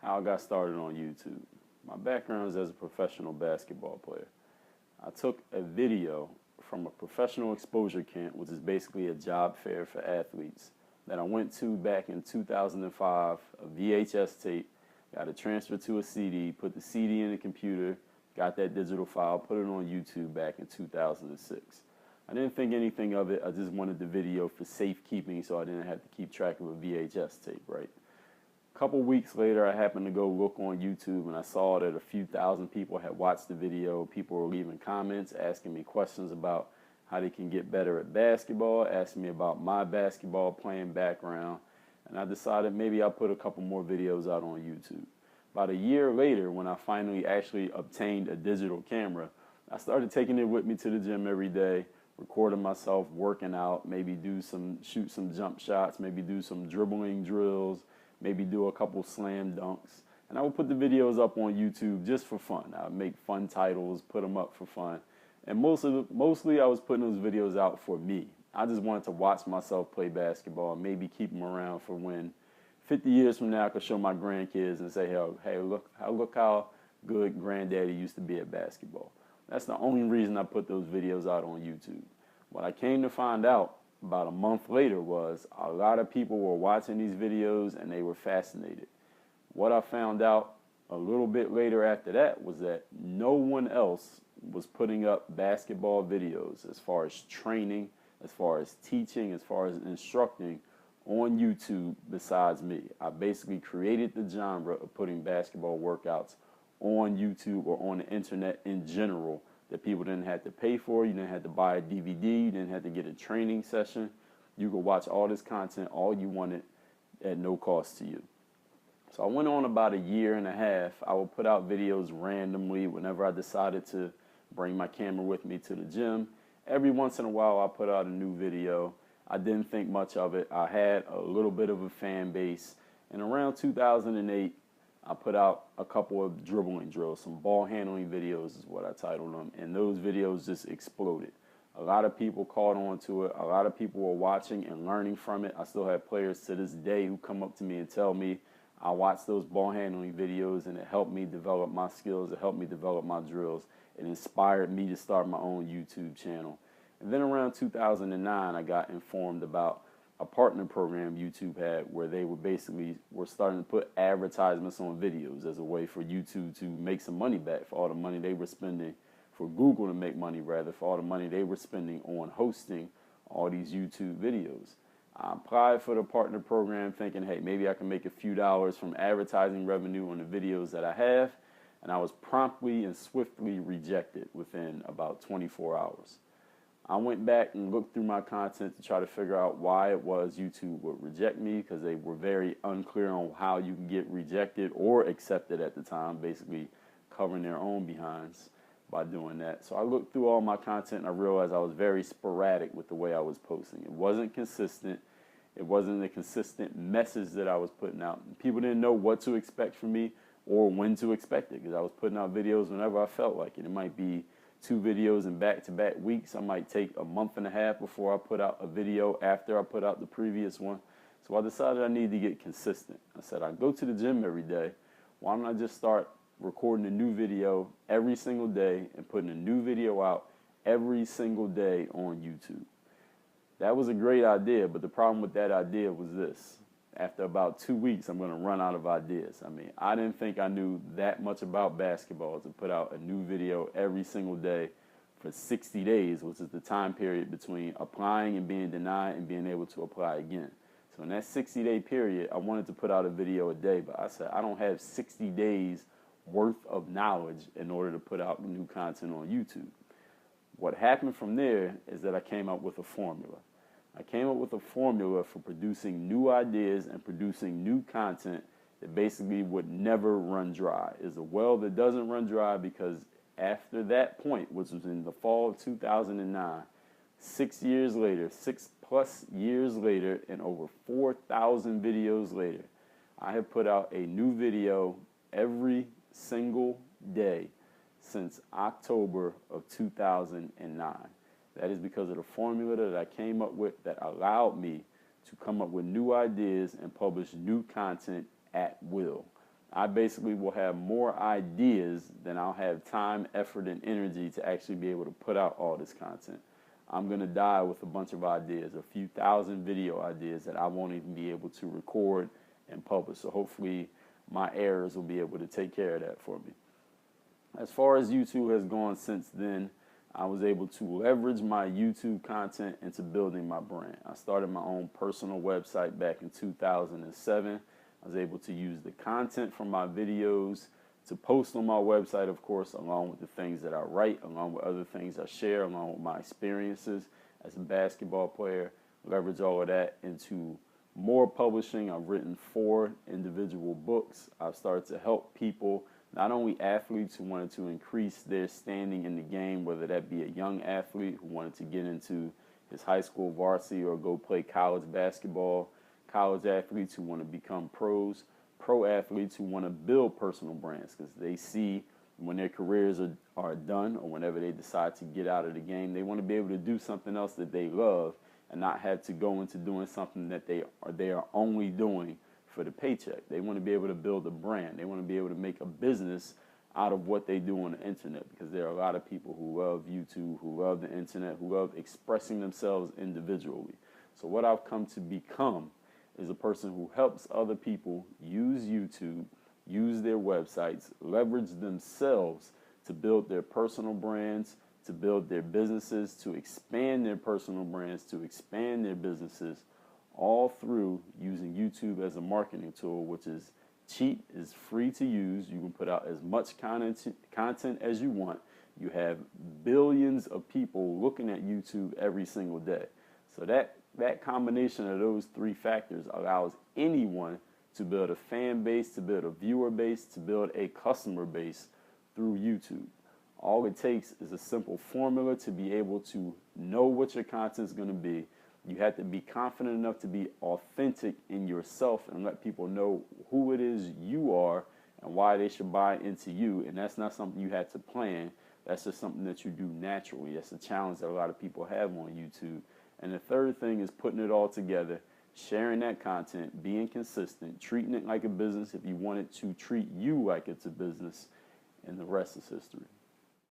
How I got started on YouTube. My background is as a professional basketball player. I took a video from a professional exposure camp, which is basically a job fair for athletes, that I went to back in 2005, a VHS tape, got it transferred to a CD, put the CD in the computer, got that digital file, put it on YouTube back in 2006. I didn't think anything of it. I just wanted the video for safekeeping so I didn't have to keep track of a VHS tape, right? A couple weeks later, I happened to go look on YouTube and I saw that a few thousand people had watched the video. People were leaving comments, asking me questions about how they can get better at basketball, asking me about my basketball playing background, and I decided maybe I'll put a couple more videos out on YouTube. About a year later, when I finally actually obtained a digital camera, I started taking it with me to the gym every day, recording myself working out, maybe shoot some jump shots, maybe do some dribbling drills, maybe do a couple slam dunks. And I would put the videos up on YouTube just for fun. I would make fun titles, put them up for fun. And mostly I was putting those videos out for me. I just wanted to watch myself play basketball and maybe keep them around for when 50 years from now I could show my grandkids and say, hey, look how good granddaddy used to be at basketball. That's the only reason I put those videos out on YouTube. What I came to find out about a month later was a lot of people were watching these videos and they were fascinated. What I found out a little bit later after that was that no one else was putting up basketball videos as far as training, as far as teaching, as far as instructing on YouTube besides me. I basically created the genre of putting basketball workouts on YouTube or on the internet in general that people didn't have to pay for. You didn't have to buy a DVD. You didn't have to get a training session. You could watch all this content all you wanted at no cost to you. So I went on about a year and a half. I would put out videos randomly whenever I decided to bring my camera with me to the gym. Every once in a while I put out a new video. I didn't think much of it. I had a little bit of a fan base. And around 2008, I put out a couple of dribbling drills, some ball handling videos is what I titled them, and those videos just exploded. A lot of people caught on to it. A lot of people were watching and learning from it. I still have players to this day who come up to me and tell me, I watched those ball handling videos and it helped me develop my skills, it helped me develop my drills. It inspired me to start my own YouTube channel. And then around 2009, I got informed about a partner program YouTube had where they were starting to put advertisements on videos as a way for YouTube to make some money back for all the money they were spending, for Google to make money rather, for all the money they were spending on hosting all these YouTube videos. I applied for the partner program thinking, hey, maybe I can make a few dollars from advertising revenue on the videos that I have, and I was promptly and swiftly rejected within about 24 hours. I went back and looked through my content to try to figure out why it was YouTube would reject me, because they were very unclear on how you can get rejected or accepted at the time, basically covering their own behinds by doing that. So I looked through all my content and I realized I was very sporadic with the way I was posting. It wasn't consistent. It wasn't a consistent message that I was putting out. People didn't know what to expect from me or when to expect it, because I was putting out videos whenever I felt like it. It might be 2 videos in back-to-back weeks. I might take a month and a half before I put out a video after I put out the previous one. So I decided I need to get consistent. I said, I go to the gym every day. Why don't I just start recording a new video every single day and putting a new video out every single day on YouTube? That was a great idea, but the problem with that idea was this. After about 2 weeks, I'm going to run out of ideas. I mean, I didn't think I knew that much about basketball to put out a new video every single day for 60 days, which is the time period between applying and being denied and being able to apply again. So in that 60-day period, I wanted to put out a video a day, but I said, I don't have 60 days worth of knowledge in order to put out new content on YouTube. What happened from there is that I came up with a formula. I came up with a formula for producing new ideas and producing new content that basically would never run dry. It's a well that doesn't run dry, because after that point, which was in the fall of 2009, 6 years later, 6+ years later, and over 4,000 videos later, I have put out a new video every single day since October of 2009. That is because of the formula that I came up with that allowed me to come up with new ideas and publish new content at will. I basically will have more ideas than I'll have time, effort, and energy to actually be able to put out all this content. I'm going to die with a bunch of ideas, a few thousand video ideas that I won't even be able to record and publish. So hopefully my heirs will be able to take care of that for me. As far as YouTube has gone since then, I was able to leverage my YouTube content into building my brand. I started my own personal website back in 2007. I was able to use the content from my videos to post on my website, of course, along with the things that I write, along with other things I share, along with my experiences as a basketball player, leverage all of that into more publishing. I've written 4 individual books. I've started to help people, not only athletes who wanted to increase their standing in the game, whether that be a young athlete who wanted to get into his high school varsity or go play college basketball, college athletes who want to become pros, pro athletes who want to build personal brands because they see when their careers are done or whenever they decide to get out of the game, they want to be able to do something else that they love and not have to go into doing something that they are only doing for the paycheck. They want to be able to build a brand. They want to be able to make a business out of what they do on the internet, because there are a lot of people who love YouTube, who love the internet, who love expressing themselves individually. So what I've come to become is a person who helps other people use YouTube, use their websites, leverage themselves to build their personal brands, to build their businesses, to expand their personal brands, to expand their businesses, all through using YouTube as a marketing tool, which is cheap, is free to use. You can put out as much content as you want. You have billions of people looking at YouTube every single day. So that combination of those 3 factors allows anyone to build a fan base, to build a viewer base, to build a customer base through YouTube. All it takes is a simple formula to be able to know what your content is going to be. You have to be confident enough to be authentic in yourself and let people know who it is you are and why they should buy into you. And that's not something you had to plan. That's just something that you do naturally. That's a challenge that a lot of people have on YouTube. And the third thing is putting it all together, sharing that content, being consistent, treating it like a business if you want it to treat you like it's a business, and the rest is history.